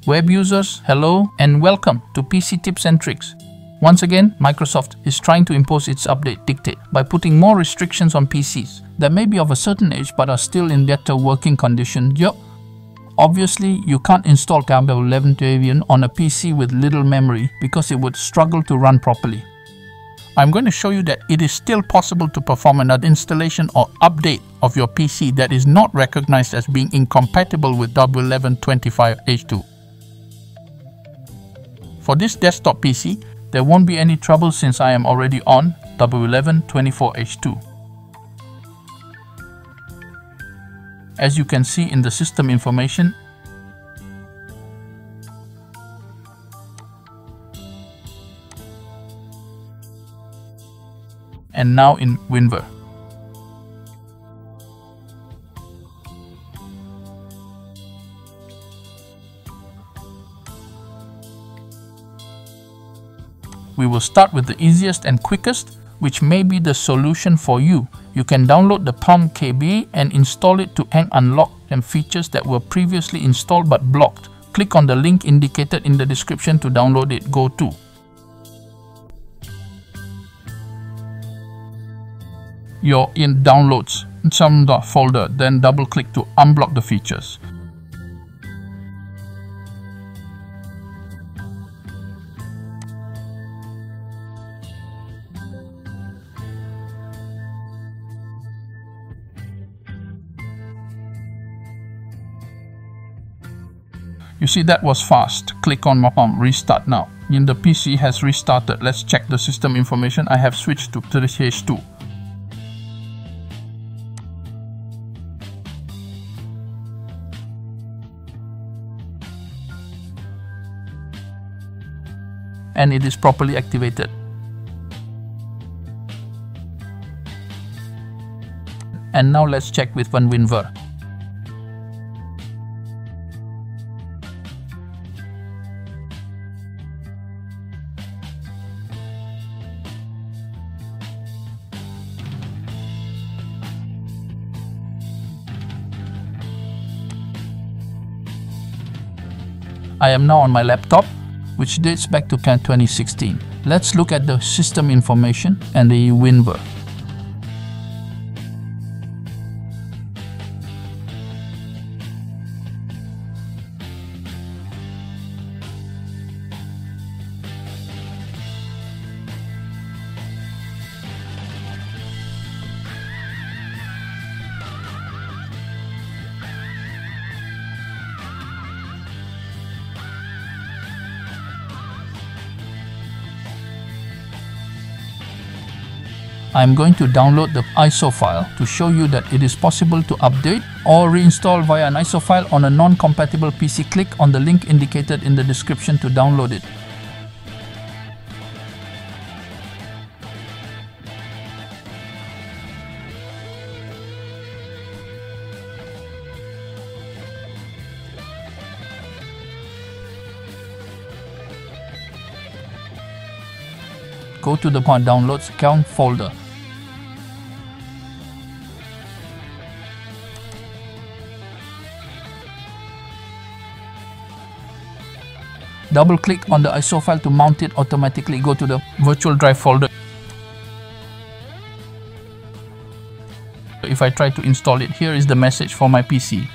Web users, hello and welcome to PC Tips and Tricks. Once again, Microsoft is trying to impose its update dictate by putting more restrictions on PCs that may be of a certain age but are still in better working condition. Obviously, you can't install Windows 11 on a PC with little memory because it would struggle to run properly. I'm going to show you that it is still possible to perform an installation or update of your PC that is not recognized as being incompatible with W1125H2. For this desktop PC, there won't be any trouble since I am already on W1124H2. As you can see in the system information, and now in WinVer. We will start with the easiest and quickest, which may be the solution for you. You can download the POM-KB and install it to unlock and features that were previously installed but blocked. Click on the link indicated in the description to download it. Go to your Downloads some folder, then double click to unblock the features. You see, that was fast. Click on Restart now. The PC has restarted. Let's check the system information. I have switched to H2. And it is properly activated. And now let's check with WinVer. I am now on my laptop, which dates back to 2016. Let's look at the system information and the WinVer. I am going to download the ISO file to show you that it is possible to update or reinstall via an ISO file on a non-compatible PC. Click on the link indicated in the description to download it. Go to the Downloads account folder. Double click on the ISO file to mount it automatically. Go to the virtual drive folder. If I try to install it, here is the message for my PC.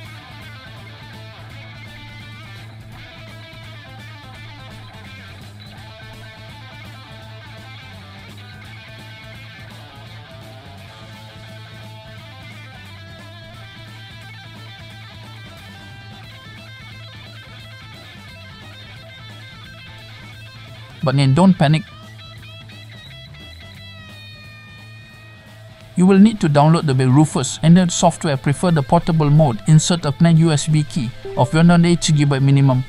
But then don't panic. You will need to download the Rufus and the software. Prefer the portable mode. Insert a plain USB key of 108 GB minimum.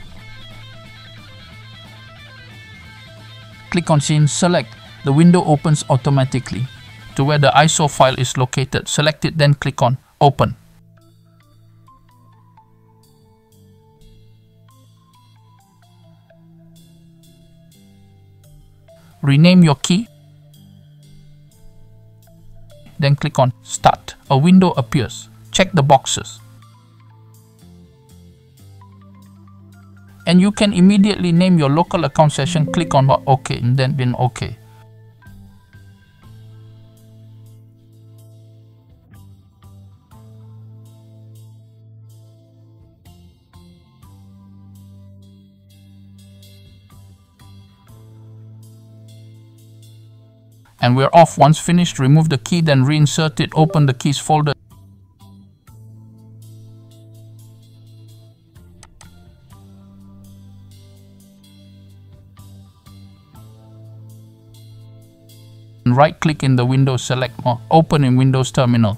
Click on Scene, select. The window opens automatically to where the ISO file is located. Select it, then click on Open. Rename your key, then click on Start. A window appears. Check the boxes. And you can immediately name your local account session, click on OK, and then OK. And we're off. Once finished, remove the key, then reinsert it, open the keys folder. And right click in the window, select open in Windows Terminal.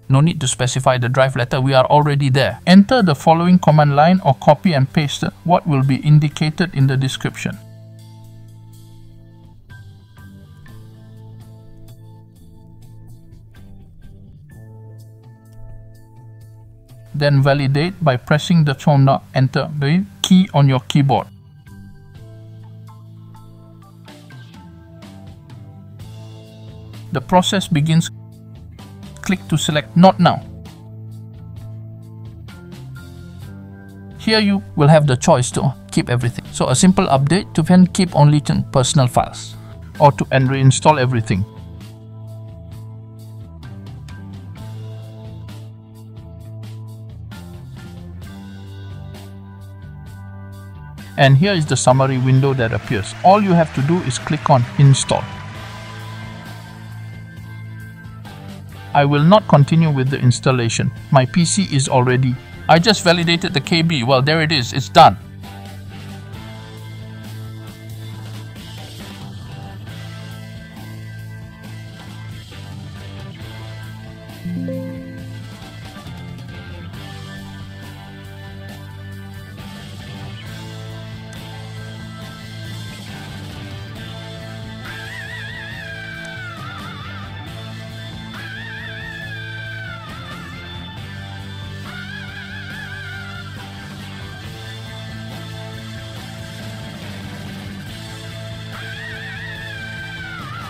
No need to specify the drive letter, we are already there. Enter the following command line or copy and paste what will be indicated in the description. Then validate by pressing the enter the key on your keyboard. The process begins. Click to select Not Now. Here you will have the choice to keep everything. So a simple update to then keep only personal files, or to reinstall everything. And here is the summary window that appears. All you have to do is click on Install. I will not continue with the installation. My PC is all ready. I just validated the KB. Well, there it is. It's done.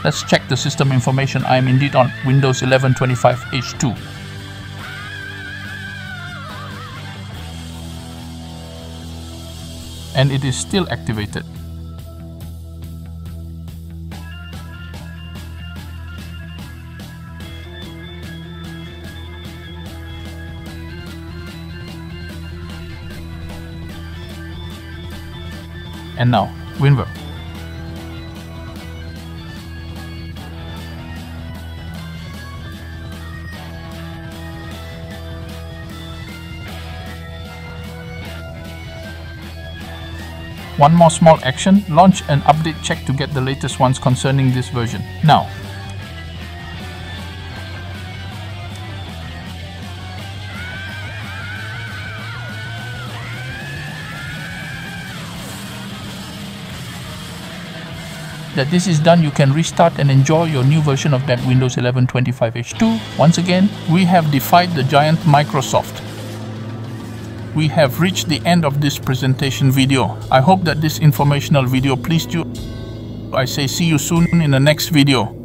Let's check the system information. I am indeed on Windows 11 25 H2. And it is still activated. And now, WinVer. One more small action, launch an update check to get the latest ones concerning this version. Now, that this is done, you can restart and enjoy your new version of that Windows 11 25 H2. Once again, we have defied the giant Microsoft. We have reached the end of this presentation video. I hope that this informational video pleased you. I say see you soon in the next video.